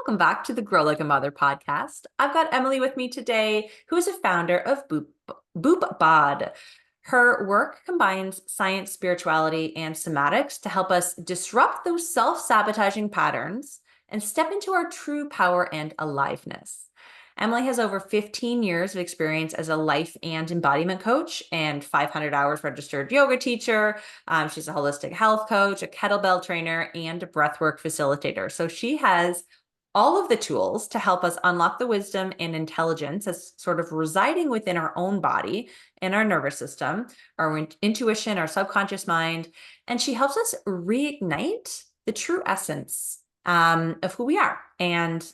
welcome back to the Grow Like a Mother podcast. I've got Emily with me today, who is a founder of BoopBod. Her work combines science, spirituality, and somatics to help us disrupt those self-sabotaging patterns and step into our true power and aliveness. Emily has over 15 years of experience as a life and embodiment coach and 500 hours registered yoga teacher. She's a holistic health coach, a kettlebell trainer, and a breathwork facilitator. So she has all of the tools to help us unlock the wisdom and intelligence that's sort of residing within our own body and our nervous system, our intuition, our subconscious mind. And she helps us reignite the true essence of who we are, and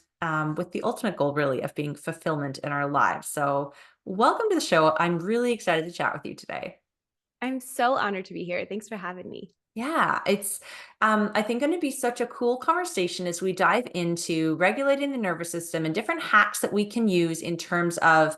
with the ultimate goal really of being fulfillment in our lives. So welcome to the show. I'm really excited to chat with you today. I'm so honored to be here. Thanks for having me. Yeah, it's I think going to be such a cool conversation as we dive into regulating the nervous system and different hacks that we can use in terms of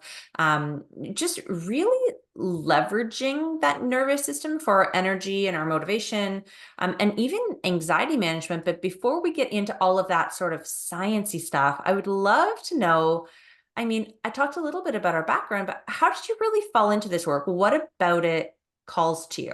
just really leveraging that nervous system for our energy and our motivation, and even anxiety management. But before we get into all of that sort of sciencey stuff, I would love to know. I mean, I talked a little bit about our background, but how did you really fall into this work? What about it calls to you?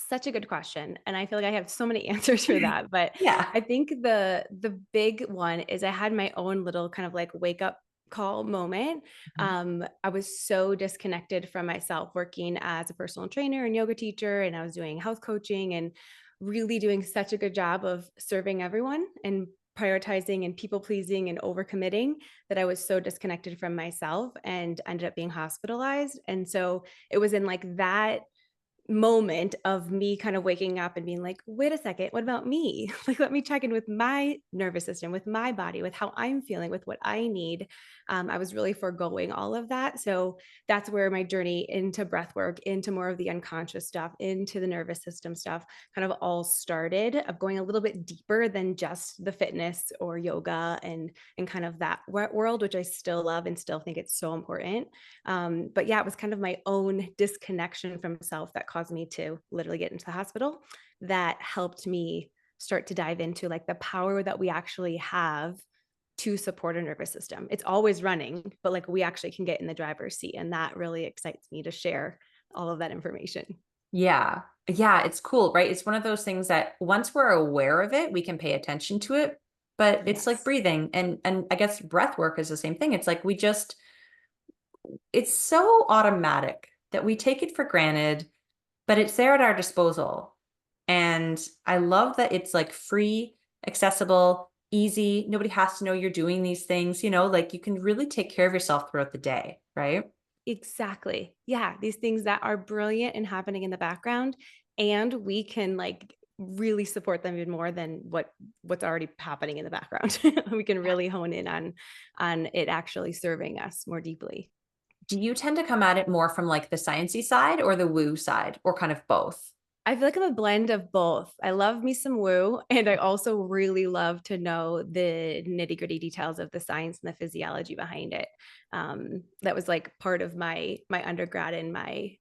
Such a good question. And I feel like I have so many answers for that. But Yeah. I think the big one is I had my own little kind of like wake up call moment. I was so disconnected from myself working as a personal trainer and yoga teacher, and I was doing health coaching and really doing such a good job of serving everyone and prioritizing and people pleasing and overcommitting that I was so disconnected from myself and ended up being hospitalized. And so it was in like that moment of me kind of waking up and being like, wait a second, what about me? Like, let me check in with my nervous system, with my body, with how I'm feeling, with what I need. I was really foregoing all of that. So that's where my journey into breath work, into more of the unconscious stuff, into the nervous system stuff kind of all started, of going a little bit deeper than just the fitness or yoga and kind of that world, which I still love and still think it's so important. But yeah, it was kind of my own disconnection from self that caused me to literally get into the hospital. That helped me start to dive into like the power that we actually have to support our nervous system. It's always running, but like we actually can get in the driver's seat. And that really excites me to share all of that information. Yeah. Yeah, it's cool, right? It's one of those things that once we're aware of it, we can pay attention to it, but it's like Yes. breathing, and I guess breath work is the same thing. It's like it's so automatic that we take it for granted, but it's there at our disposal. And I love that it's like free, accessible, easy. Nobody has to know you're doing these things, like you can really take care of yourself throughout the day, right? Exactly. Yeah. These things that are brilliant and happening in the background, and we can like really support them even more than what's already happening in the background. We can really hone in on it actually serving us more deeply. Do you tend to come at it more from like the sciencey side or the woo side, or kind of both? I feel like I'm a blend of both. I love me some woo, and I also really love to know the nitty gritty details of the science and the physiology behind it. That was like part of my undergrad and my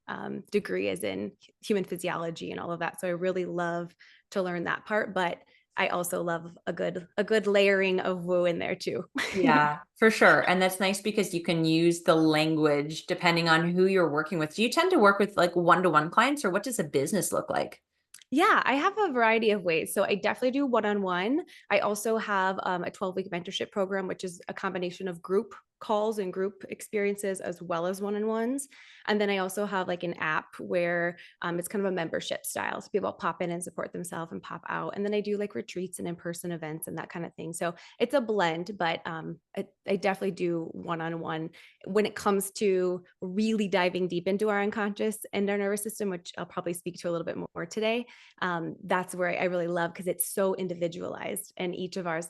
degree is in human physiology and all of that. So I really love to learn that part, but I also love a good layering of woo in there too. Yeah, for sure. And that's nice because you can use the language depending on who you're working with. Do you tend to work with like one-to-one clients, or what does a business look like? Yeah, I have a variety of ways. So I definitely do one-on-one. I also have a 12-week mentorship program, which is a combination of group calls and group experiences as well as one-on-ones. And then I also have like an app where it's kind of a membership style. So people pop in and support themselves and pop out. And then I do like retreats and in-person events and that kind of thing. So it's a blend, but I definitely do one-on-one when it comes to really diving deep into our unconscious and our nervous system, which I'll probably speak to a little bit more today. That's where I really love because it's so individualized, and each of our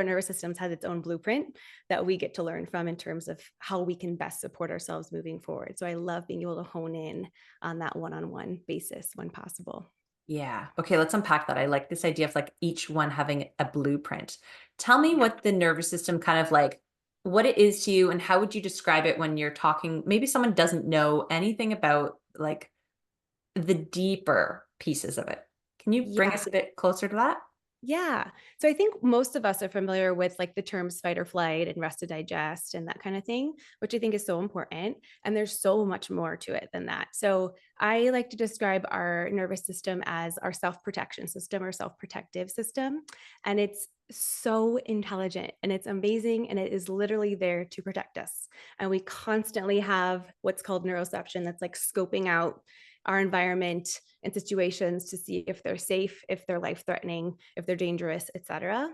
nervous systems has its own blueprint that we get to learn from in terms of how we can best support ourselves moving forward. So I love being able to hone in on that one-on-one basis when possible. Yeah. Okay, let's unpack that. I like this idea of like each one having a blueprint. Tell me Yeah. what the nervous system kind of like, what it is to you, and how would you describe it when you're talking? Maybe someone doesn't know anything about like the deeper pieces of it. Can you bring Yeah. us a bit closer to that? Yeah. So I think most of us are familiar with like the terms fight or flight and rest to digest and that kind of thing, which I think is so important. And there's so much more to it than that. So I like to describe our nervous system as our self protection system or self protective system. And it's so intelligent and it's amazing. And it is literally there to protect us. And we constantly have what's called neuroception that's like scoping out our environment and situations to see if they're safe, if they're life threatening, if they're dangerous, etc.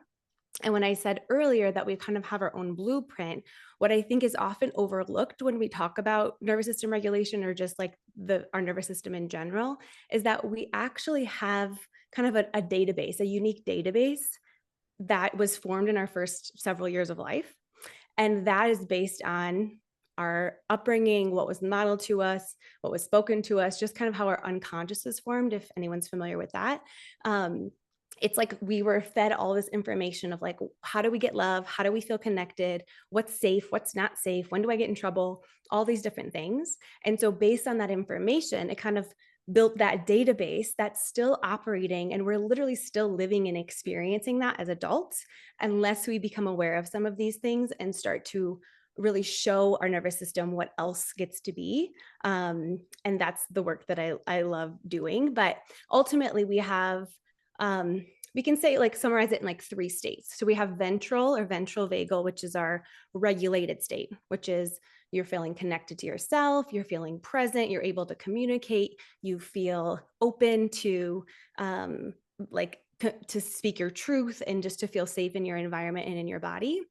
And when I said earlier that we kind of have our own blueprint, what I think is often overlooked when we talk about nervous system regulation or just like our nervous system in general is that we actually have kind of a database, a unique database that was formed in our first several years of life. And that is based on our upbringing, what was modeled to us, what was spoken to us, just kind of how our unconscious is formed, if anyone's familiar with that. It's like we were fed all this information of like, how do we get love? How do we feel connected? What's safe? What's not safe? When do I get in trouble? All these different things. And so, based on that information, it kind of built that database that's still operating. And we're literally still living and experiencing that as adults, unless we become aware of some of these things and start to really show our nervous system what else gets to be. And that's the work that I love doing. But ultimately, we can say like summarize it in like three states. So we have ventral or ventral vagal, which is our regulated state, which is you're feeling connected to yourself, you're feeling present, you're able to communicate, you feel open to to speak your truth and just to feel safe in your environment and in your body.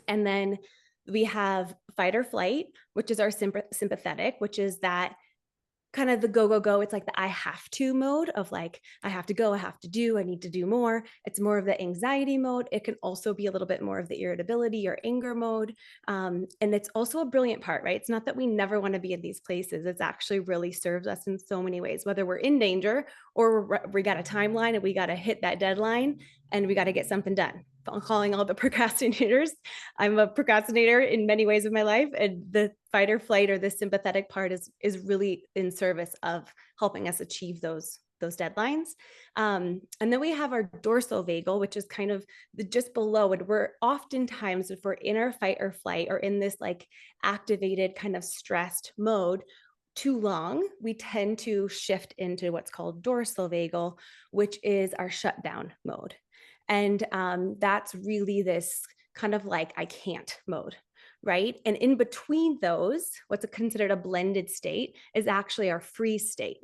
And then we have fight or flight, which is our sympathetic, which is that kind of the go, go, go. It's like the I have to mode of like, I have to go, I have to do, I need to do more. It's more of the anxiety mode. It can also be a little bit more of the irritability or anger mode. And it's also a brilliant part, right? It's not that we never want to be in these places. It's actually really serves us in so many ways, whether we're in danger or we got a timeline and we got to hit that deadline and we got to get something done. I'm calling all the procrastinators. I'm a procrastinator in many ways of my life, and the fight or flight or the sympathetic part is really in service of helping us achieve those deadlines. And then we have our dorsal vagal, which is kind of just below it. We're oftentimes, if we're in our fight or flight or in this like activated kind of stressed mode too long, we tend to shift into what's called dorsal vagal, which is our shutdown mode. And that's really this kind of like, I can't mode, right? And in between those, what's considered a blended state is actually our freeze state.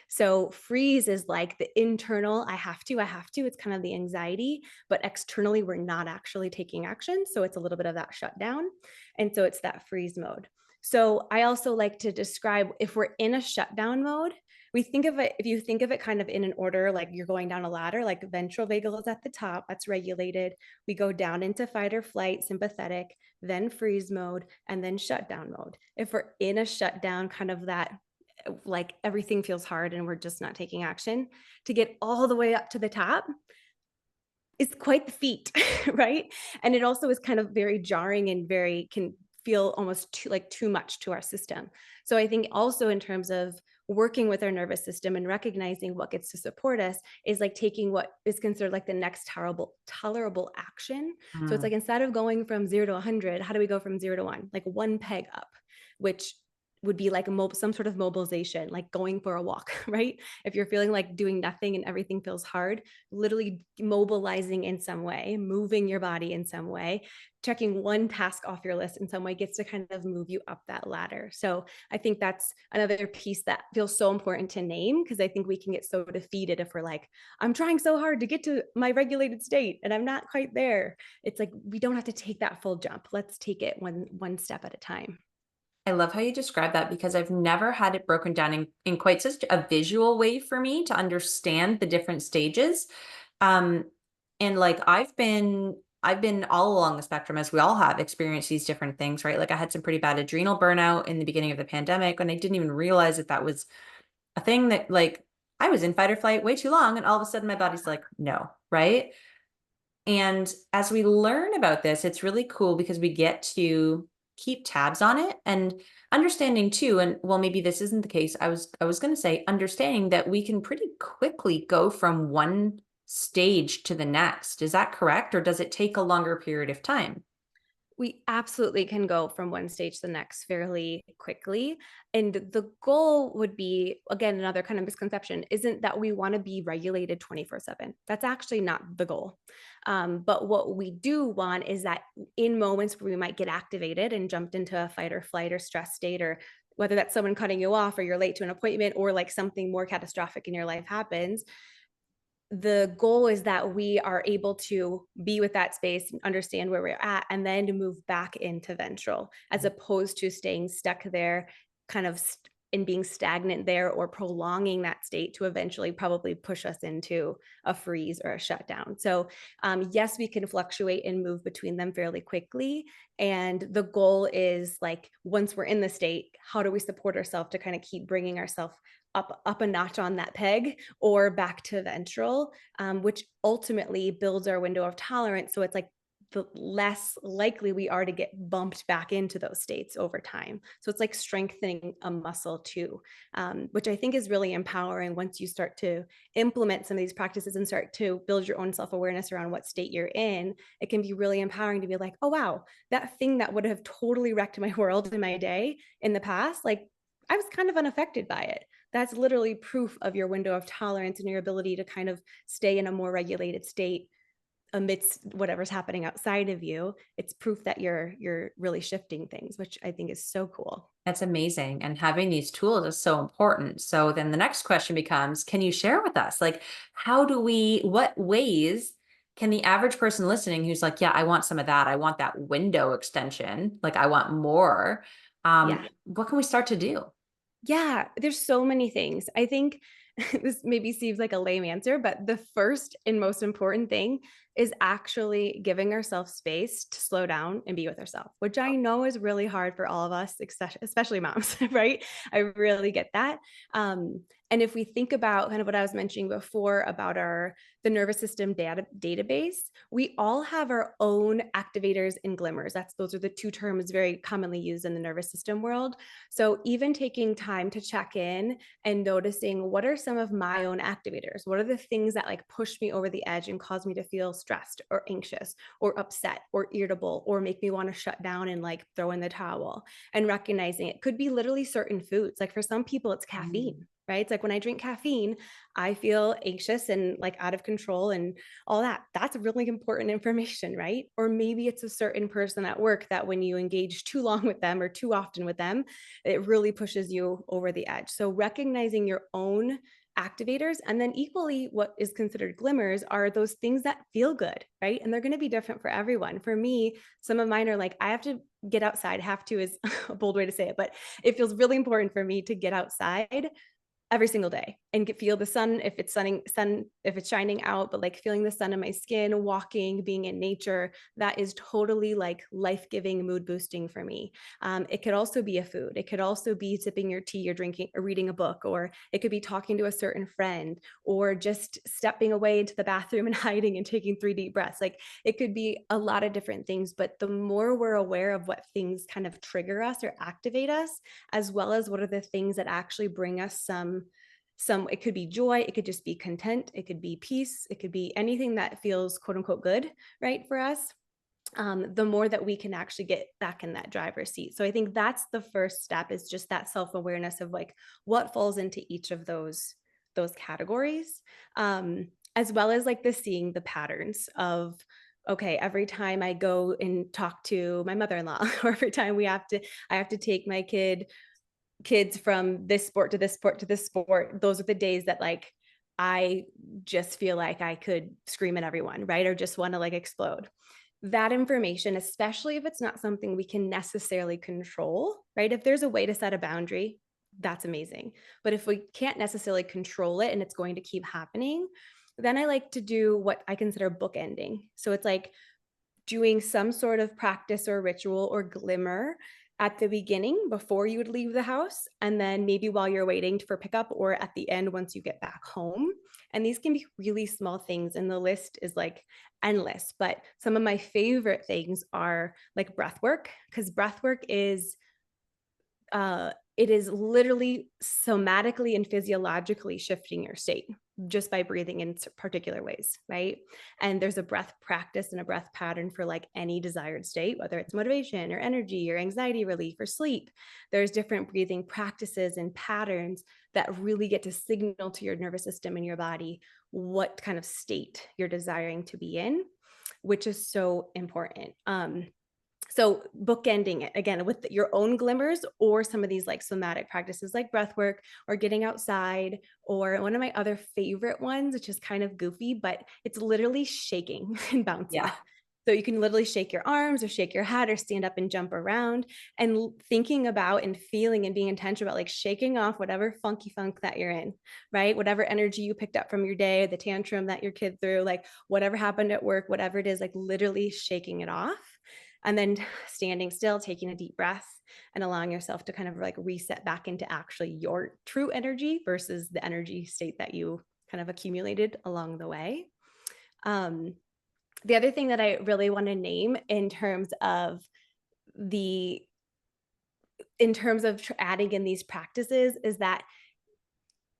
So freeze is like the internal, I have to, it's kind of the anxiety, but externally, we're not actually taking action. So it's a little bit of that shutdown. And so it's that freeze mode. So I also like to describe if we're in a shutdown mode, we think of it, if you think of it kind of in an order, like you're going down a ladder, like ventral vagal is at the top, that's regulated. We go down into fight or flight, sympathetic, then freeze mode, and then shutdown mode. If we're in a shutdown, kind of that, like everything feels hard and we're just not taking action, to get all the way up to the top is quite the feat, right? And it also is kind of very jarring and can feel almost too much to our system. So I think also in terms of working with our nervous system and recognizing what gets to support us is like taking what is considered like the next tolerable action. So it's like instead of going from 0 to 100, how do we go from 0 to 1? Like one peg up, which would be like some sort of mobilization, like going for a walk, right? If you're feeling like doing nothing and everything feels hard, literally mobilizing in some way, moving your body in some way, checking one task off your list in some way gets to kind of move you up that ladder. So I think that's another piece that feels so important to name, because I think we can get so defeated if we're like, I'm trying so hard to get to my regulated state and I'm not quite there. It's like, we don't have to take that full jump. Let's take it one step at a time. I love how you describe that because I've never had it broken down in quite such a visual way for me to understand the different stages. Um, and like I've been all along the spectrum, as we all have experienced these different things, right? Like I had some pretty bad adrenal burnout in the beginning of the pandemic, and I didn't even realize that that was a thing that like I was in fight or flight way too long, and all of a sudden my body's like, no, right? And as we learn about this, it's really cool because we get to keep tabs on it and understanding too. And well, maybe this isn't the case. I was going to say understanding that we can pretty quickly go from one stage to the next. Is that correct? Or does it take a longer period of time? We absolutely can go from one stage to the next fairly quickly. And the goal would be, again, another kind of misconception isn't that we want to be regulated 24/7. That's actually not the goal. But what we do want is that in moments where we might get activated and jumped into a fight or flight or stress state, or whether that's someone cutting you off or you're late to an appointment or like something more catastrophic in your life happens, the goal is that we are able to be with that space and understand where we're at, and then to move back into ventral, as opposed to staying stuck there, kind of and being stagnant there, or prolonging that state to eventually probably push us into a freeze or a shutdown. So yes, we can fluctuate and move between them fairly quickly. And the goal is, like, once we're in the state, how do we support ourselves to kind of keep bringing ourselves up a notch on that peg or back to ventral, which ultimately builds our window of tolerance. So it's like the less likely we are to get bumped back into those states over time. So it's like strengthening a muscle too, which I think is really empowering once you start to implement some of these practices and start to build your own self-awareness around what state you're in. It can be really empowering to be like, oh, wow, that thing that would have totally wrecked my world in my day in the past, like I was kind of unaffected by it. That's literally proof of your window of tolerance and your ability to kind of stay in a more regulated state amidst whatever's happening outside of you. It's proof that you're really shifting things, which I think is so cool. That's amazing. And having these tools is so important. So then the next question becomes, can you share with us, like, what ways can the average person listening who's like, yeah, I want some of that. I want that window extension. Like I want more. Yeah. What can we start to do? Yeah, there's so many things. I think this maybe seems like a lame answer, but the first and most important thing is actually giving ourselves space to slow down and be with ourselves, which I know is really hard for all of us, especially moms, right? I really get that. And if we think about kind of what I was mentioning before about the nervous system database, we all have our own activators and glimmers. Those are the two terms very commonly used in the nervous system world. So even taking time to check in and noticing, what are some of my own activators? What are the things that like push me over the edge and cause me to feel stressed or anxious or upset or irritable or make me want to shut down and like throw in the towel? And recognizing it could be literally certain foods. Like for some people, it's caffeine, right? It's like when I drink caffeine, I feel anxious and like out of control and all that. That's really important information, right? Or maybe it's a certain person at work that when you engage too long with them or too often with them, it really pushes you over the edge. So recognizing your own activators, and then equally what is considered glimmers are those things that feel good, right? And they're going to be different for everyone. For me, some of mine are like, I have to get outside. Have to is a bold way to say it, but it feels really important for me to get outside every single day and feel the sun if it's if it's shining out, but like feeling the sun in my skin, walking, being in nature. That is totally like life-giving, mood boosting for me. It could also be a food. It could also be sipping your tea or drinking or reading a book, or it could be talking to a certain friend, or just stepping away into the bathroom and hiding and taking 3 deep breaths. Like it could be a lot of different things, but the more we're aware of what things kind of trigger us or activate us, as well as what are the things that actually bring us it could be joy, it could just be content, it could be peace, it could be anything that feels quote unquote good, right, for us, the more that we can actually get back in that driver's seat. So I think that's the first step, is just that self-awareness of like what falls into each of those categories, as well as like seeing the patterns of, okay, every time I go and talk to my mother-in-law or every time I have to take my kids from this sport to this sport to this sport, those are the days that like I just feel like I could scream at everyone, right? Or just want to like explode. That information, especially if it's not something we can necessarily control, right? If there's a way to set a boundary, that's amazing. But if we can't necessarily control it and it's going to keep happening, then I like to do what I consider bookending. So it's like doing some sort of practice or ritual or glimmer at the beginning before you would leave the house, and then maybe while you're waiting for pickup, or at the end once you get back home. And these can be really small things, and the list is like endless. But some of my favorite things are like breath work, because breath work is it is literally somatically and physiologically shifting your state. just by breathing in particular ways, right? And there's a breath practice and a breath pattern for like any desired state, whether it's motivation or energy or anxiety relief or sleep. There's different breathing practices and patterns that really get to signal to your nervous system and your body what kind of state you're desiring to be in, which is so important. So bookending it again with your own glimmers or some of these like somatic practices like breath work or getting outside, or one of my other favorite ones, which is kind of goofy, but it's literally shaking and Yeah. bouncing. So you can literally shake your arms or shake your head or stand up and jump around, and thinking about and feeling and being intentional about like shaking off whatever funky funk that you're in, right? Whatever energy you picked up from your day, the tantrum that your kid threw, like whatever happened at work, whatever it is, like literally shaking it off. And then standing still, taking a deep breath and allowing yourself to kind of like reset back into actually your true energy versus the energy state that you kind of accumulated along the way. Um, the other thing that I really want to name the in terms of adding in these practices is that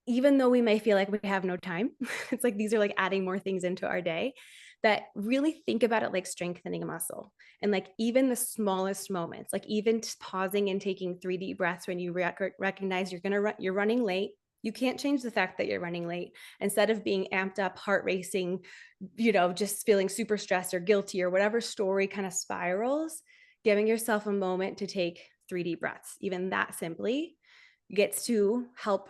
even though we may feel like we have no time, it's like these are like adding more things into our day, that really think about it like strengthening a muscle. And like even the smallest moments, like even pausing and taking 3 deep breaths when you recognize you're running late. You can't change the fact that you're running late. Instead of being amped up, heart racing, just feeling super stressed or guilty or whatever story kind of spirals, giving yourself a moment to take 3 deep breaths, even that simply gets to help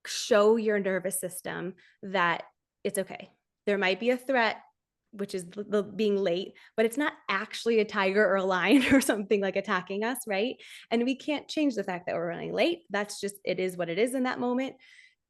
show your nervous system that it's okay. There might be a threat, which is the being late, but it's not actually a tiger or a lion or something like attacking us, right? And we can't change the fact that we're running late. That's just, it is what it is in that moment.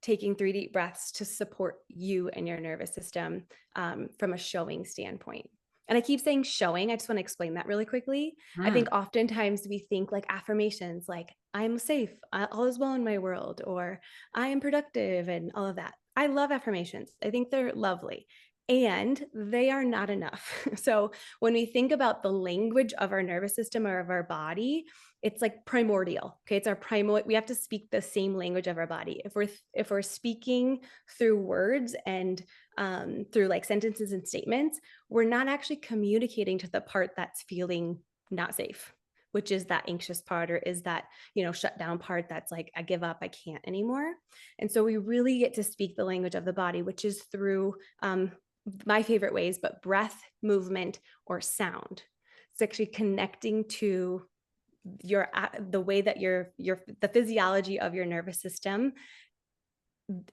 Taking 3 deep breaths to support you and your nervous system from a showing standpoint. And I keep saying showing. I just want to explain that really quickly. I think Mm. oftentimes we think like affirmations, like I'm safe, all is well in my world, or I am productive, and all of that. I love affirmations. I think they're lovely. And they are not enough. So when we think about the language of our nervous system or of our body, it's like primordial. Okay. It's our primal. We have to speak the same language of our body. If we're speaking through words and through like sentences and statements, we're not actually communicating to the part that's feeling not safe, which is that anxious part, or is that, shut down part that's like, I give up, I can't anymore. And so we really get to speak the language of the body, which is through my favorite ways, but breath, movement, or sound. It's actually connecting to the way that the physiology of your nervous system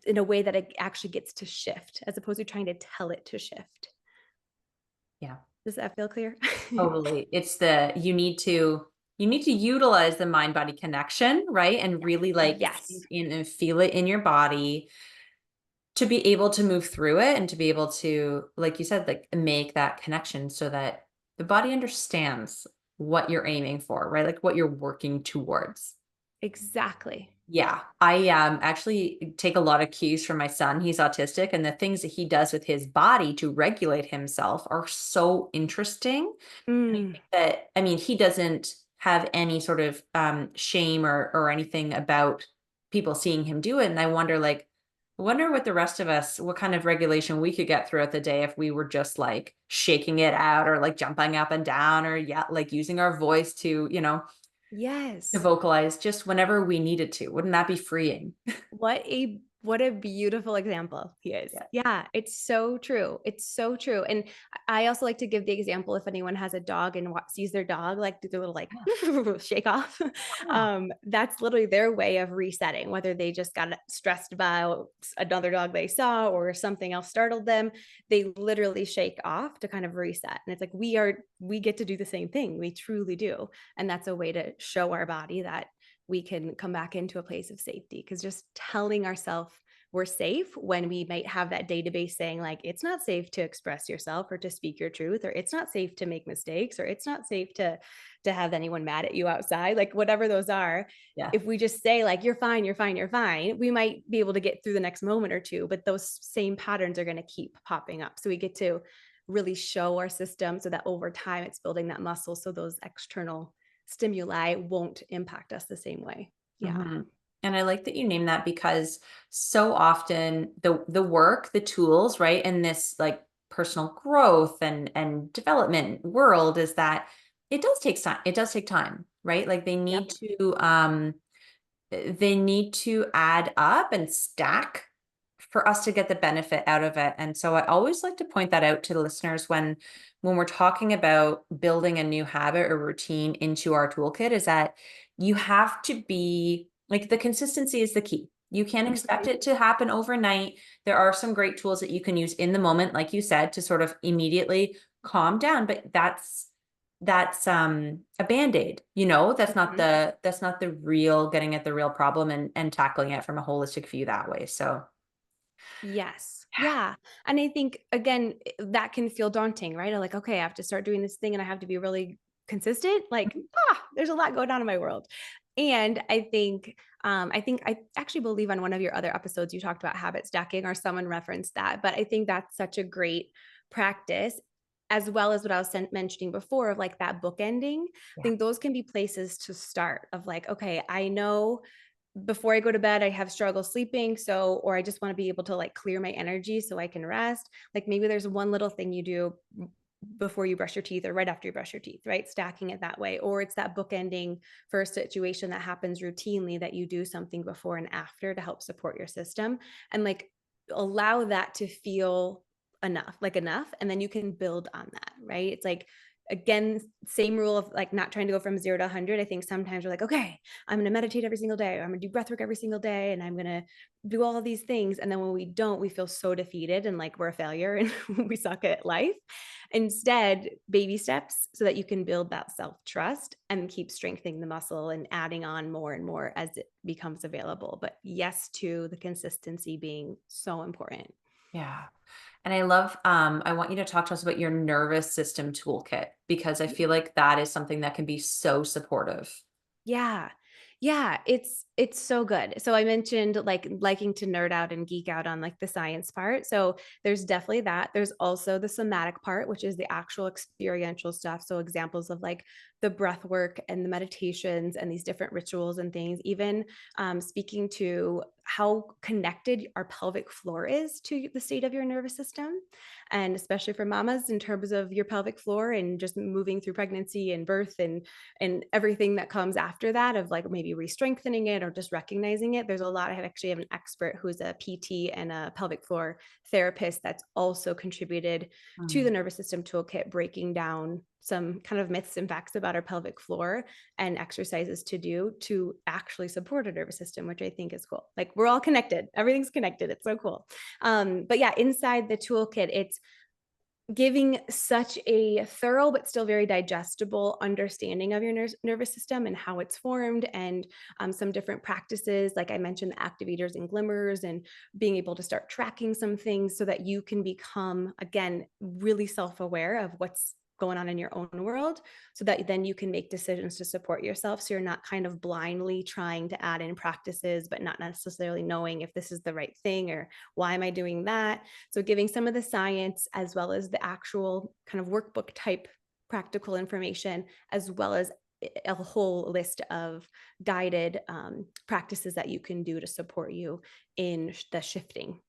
in a way that it actually gets to shift, as opposed to trying to tell it to shift. Yeah. Does that feel clear? Totally. It's you need to utilize the mind body connection, right? And really like Yes, sink in and feel it in your body to be able to move through it and to be able to, like you said, like make that connection so that the body understands what you're aiming for, right? Like what you're working towards. exactly. Yeah, I actually take a lot of cues from my son. He's autistic, and the things that he does with his body to regulate himself are so interesting. And I Mm, think that, I mean, he doesn't have any sort of shame or anything about people seeing him do it. And I wonder what the rest of us, what kind of regulation we could get throughout the day if we were just like shaking it out or like jumping up and down or yeah, like using our voice to yes. vocalize just whenever we needed to. Wouldn't that be freeing? What a beautiful example he is. Yeah. Yeah, it's so true. It's so true. And I also like to give the example, if anyone has a dog and sees their dog like do their little like shake off. Yeah. That's literally their way of resetting, whether they just got stressed by another dog they saw or something else startled them. They literally shake off to kind of reset. And it's like we get to do the same thing. We truly do. And that's a way to show our body that we can come back into a place of safety, because just telling ourselves we're safe when we might have that database saying like it's not safe to express yourself or to speak your truth, or it's not safe to make mistakes, or it's not safe to have anyone mad at you outside, like whatever those are. Yeah. If we just say like you're fine, you're fine, you're fine, we might be able to get through the next moment or two, but those same patterns are going to keep popping up. So we get to really show our system so that over time it's building that muscle so those external stimuli won't impact us the same way. Yeah. Mhm. And I like that you name that because so often the work, the tools, right, in this like personal growth and development world is that it does take time. It does take time, right? Like Yep. they need to add up and stack for us to get the benefit out of it. And so I always like to point that out to the listeners when we're talking about building a new habit or routine into our toolkit is that you have to be like the consistency is the key. You can't expect Mhm. it to happen overnight. There are some great tools that you can use in the moment, like you said, to sort of immediately calm down, but that's a band-aid, Mhm. that's not the real getting at the real problem and tackling it from a holistic view that way. So Yes. Yeah. And I think again, that can feel daunting, right? Like, okay, I have to start doing this thing and I have to be really consistent. Like, there's a lot going on in my world. And I think I actually believe on one of your other episodes you talked about habit stacking or someone referenced that. But I think that's such a great practice, as well as what I was mentioning before of like that bookending. I yeah. think those can be places to start of like, okay, I know before I go to bed, I have struggle sleeping. So, or I just want to be able to like clear my energy so I can rest. Like maybe there's one little thing you do before you brush your teeth or right after you brush your teeth, right? Stacking it that way. Or it's that bookending for a situation that happens routinely that you do something before and after to help support your system and like allow that to feel enough, like enough. And then you can build on that, right? It's like, again, same rule of like not trying to go from 0 to 100. I think sometimes we're like, okay, I'm going to meditate every single day, or I'm going to do breathwork every single day, and I'm going to do all of these things. And then when we don't, we feel so defeated and like we're a failure and we suck at life. Instead, baby steps so that you can build that self trust and keep strengthening the muscle and adding on more and more as it becomes available. But yes, to the consistency being so important. Yeah. And I love, I want you to talk to us about your nervous system toolkit because I feel like that is something that can be so supportive. Yeah. Yeah, it's so good. So I mentioned like liking to nerd out and geek out on like the science part. So there's definitely that. There's also the somatic part, which is the actual experiential stuff. So examples of like the breath work and the meditations and these different rituals and things, even speaking to how connected our pelvic floor is to the state of your nervous system. And especially for mamas in terms of your pelvic floor and just moving through pregnancy and birth and everything that comes after that of like maybe re-strengthening it or just recognizing it. There's a lot. I actually have an expert who's a PT and a pelvic floor therapist that's also contributed to the Mm. nervous system toolkit, breaking down some kind of myths and facts about our pelvic floor and exercises to do to actually support our nervous system, which I think is cool. Like we're all connected. Everything's connected. It's so cool. But yeah, inside the toolkit, it's giving such a thorough but still very digestible understanding of your nervous system and how it's formed and some different practices like I mentioned, the activators and glimmers, and being able to start tracking some things so that you can become again really self-aware of what's going on in your own world so that then you can make decisions to support yourself so you're not kind of blindly trying to add in practices but not necessarily knowing if this is the right thing or why am I doing that. So giving some of the science as well as the actual kind of workbook type practical information, as well as a whole list of guided practices that you can do to support you in the shifting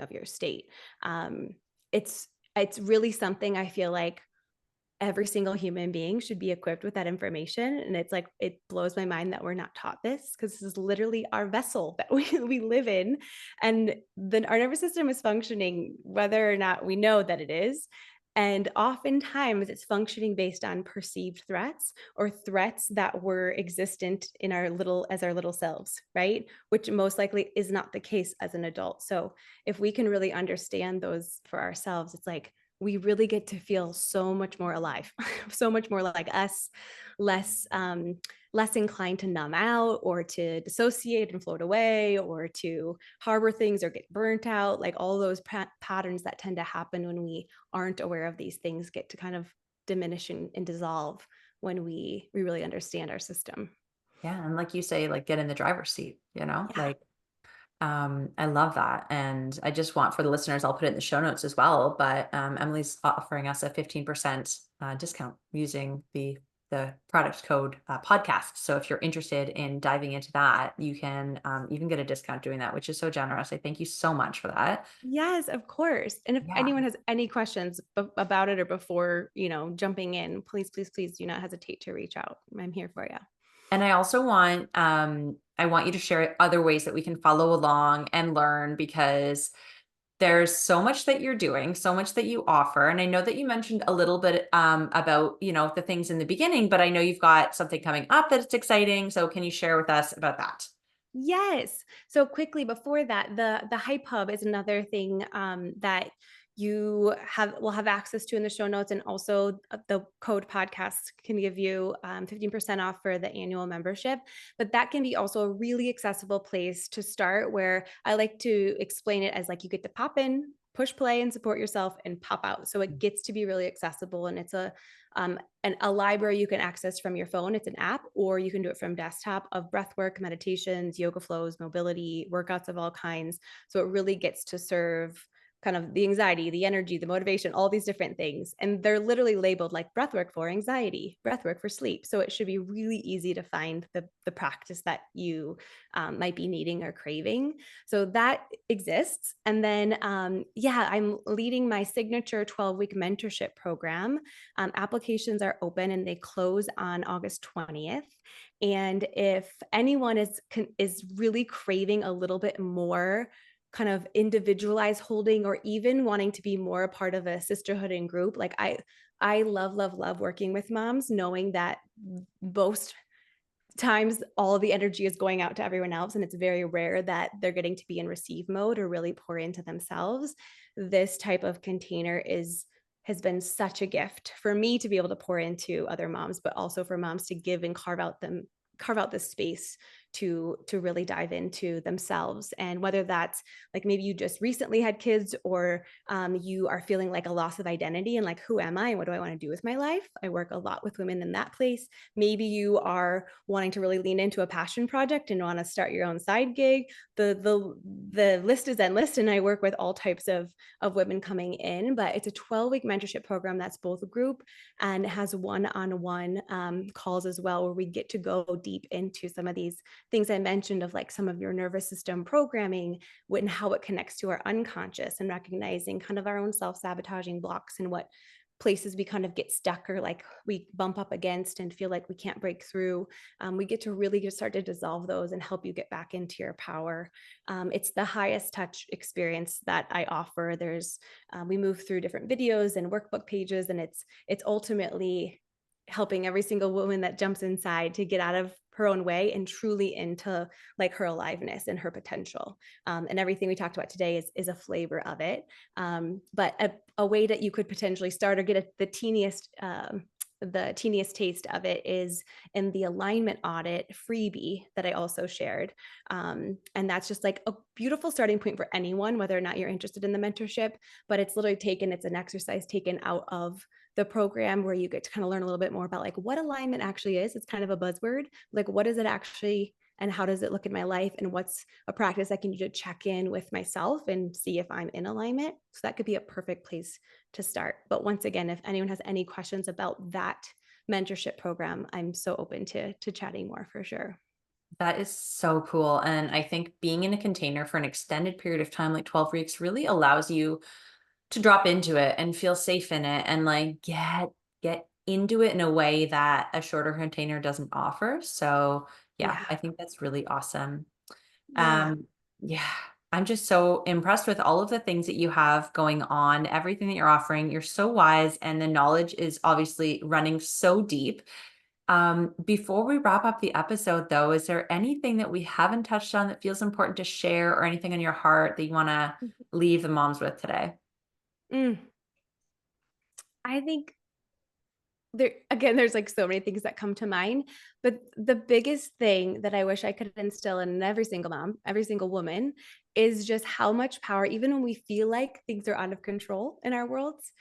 of your state. Um, it's really something I feel like every single human being should be equipped with that information. And it's like, it blows my mind that we're not taught this because this is literally our vessel that we live in. And then our nervous system is functioning, whether or not we know that it is. And oftentimes it's functioning based on perceived threats or threats that were existent in as our little selves, right? Which most likely is not the case as an adult. So if we can really understand those for ourselves, it's like, we really get to feel so much more alive, so much more like us, less less inclined to numb out or to dissociate and float away or to harbor things or get burnt out. Like all those patterns that tend to happen when we aren't aware of these things get to kind of diminish and dissolve when we really understand our system. Yeah. And like you say, like get in the driver's seat, Yeah. I love that. And I just want for the listeners, I'll put it in the show notes as well. But Emily's offering us a 15% discount using the the product code podcast. So if you're interested in diving into that, you can get a discount doing that, which is so generous. I thank you so much for that. Yes, of course. And if Yeah. anyone has any questions about it or before, jumping in, please, please, please do not hesitate to reach out. I'm here for you. And I also want I want you to share other ways that we can follow along and learn, because there's so much that you're doing, so much that you offer. And I know that you mentioned a little bit about, the things in the beginning, but I know you've got something coming up that's exciting. So can you share with us about that? Yes. So quickly before that, the Hype Hub is another thing that you will have access to in the show notes, and also the code podcast can give you 15% off for the annual membership. But that can be also a really accessible place to start, where I like to explain it as like you get to pop in, push play, and support yourself, and pop out. So it gets to be really accessible, and it's a library you can access from your phone. It's an app, or you can do it from desktop, of breathwork, meditations, yoga flows, mobility, workouts of all kinds. So it really gets to serve kind of the anxiety, the energy, the motivation, all these different things. And they're literally labeled like breathwork for anxiety, breathwork for sleep. So it should be really easy to find the practice that you might be needing or craving. So that exists. And then, I'm leading my signature 12-week mentorship program. Applications are open and they close on August 20th. And if anyone is really craving a little bit more kind of individualized holding, or even wanting to be more a part of a sisterhood and group, like I love working with moms, knowing that most times all the energy is going out to everyone else, and it's very rare that they're getting to be in receive mode or really pour into themselves. This type of container has been such a gift for me to be able to pour into other moms, but also for moms to give and carve out this space to really dive into themselves. And whether that's like maybe you just recently had kids, or you are feeling like a loss of identity and like, who am I and what do I want to do with my life? I work a lot with women in that place. Maybe you are wanting to really lean into a passion project and want to start your own side gig. The list is endless, and I work with all types of women coming in. But it's a 12-week mentorship program that's both group and has one-on-one calls as well, where we get to go deep into some of these things I mentioned, of like some of your nervous system programming and how it connects to our unconscious, and recognizing kind of our own self-sabotaging blocks and what places we kind of get stuck, or like we bump up against and feel like we can't break through. We get to really start to dissolve those and help you get back into your power. It's the highest touch experience that I offer. We move through different videos and workbook pages, and it's ultimately helping every single woman that jumps inside to get out of her own way and truly into like her aliveness and her potential. And everything we talked about today is a flavor of it. But a way that you could potentially start or get the teeniest taste of it is in the alignment audit freebie that I also shared. And that's just like a beautiful starting point for anyone, whether or not you're interested in the mentorship. But it's an exercise taken out of the program, where you get to kind of learn a little bit more about like what alignment actually is. It's kind of a buzzword. Like, what is it actually, and how does it look in my life, and what's a practice I can do to check in with myself and see if I'm in alignment. So that could be a perfect place to start. But once again, if anyone has any questions about that mentorship program, I'm so open to chatting more, for sure. That is so cool. And I think being in a container for an extended period of time, like 12 weeks, really allows you to drop into it and feel safe in it, and like get into it in a way that a shorter container doesn't offer. So yeah, Yeah. I think that's really awesome. Yeah. Um, yeah, I'm just so impressed with all of the things that you have going on, everything that you're offering. You're so wise, and the knowledge is obviously running so deep. Before we wrap up the episode, though, is there anything that we haven't touched on that feels important to share, or anything on your heart that you want to leave the moms with today? Mm. I think there's like so many things that come to mind, but the biggest thing that I wish I could instill in every single mom, every single woman, is just how much power, even when we feel like things are out of control in our worlds,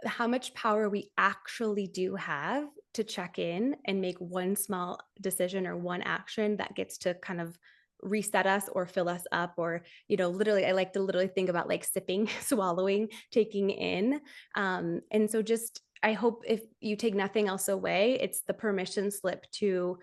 how much power we actually do have to check in and make one small decision or one action that gets to kind of reset us or fill us up. Or literally, I like to literally think about like sipping, swallowing, taking in. And so just I hope if you take nothing else away, it's the permission slip to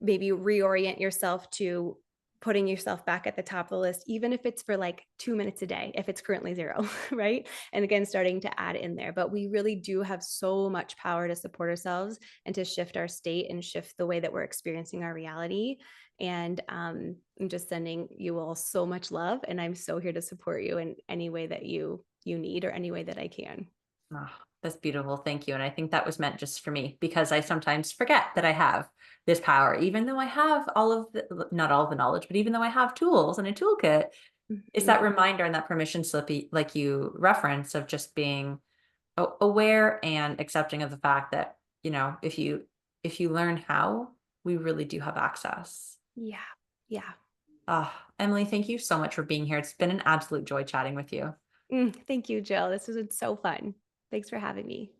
maybe reorient yourself to putting yourself back at the top of the list, even if it's for like 2 minutes a day, if it's currently 0, right? And again, starting to add in there. But we really do have so much power to support ourselves and to shift our state and shift the way that we're experiencing our reality. And I'm just sending you all so much love. And I'm so here to support you in any way that you need or any way that I can. Oh, that's beautiful. Thank you. And I think that was meant just for me because I sometimes forget that I have this power, even though I have all of the, not all of the knowledge, but even though I have tools and a toolkit, it's Mhm. that reminder and that permission slip, like you reference, of just being aware and accepting of the fact that, if you learn how, we really do have access. Yeah. Yeah. Emily, thank you so much for being here. It's been an absolute joy chatting with you. Thank you, Jill. This has been so fun. Thanks for having me.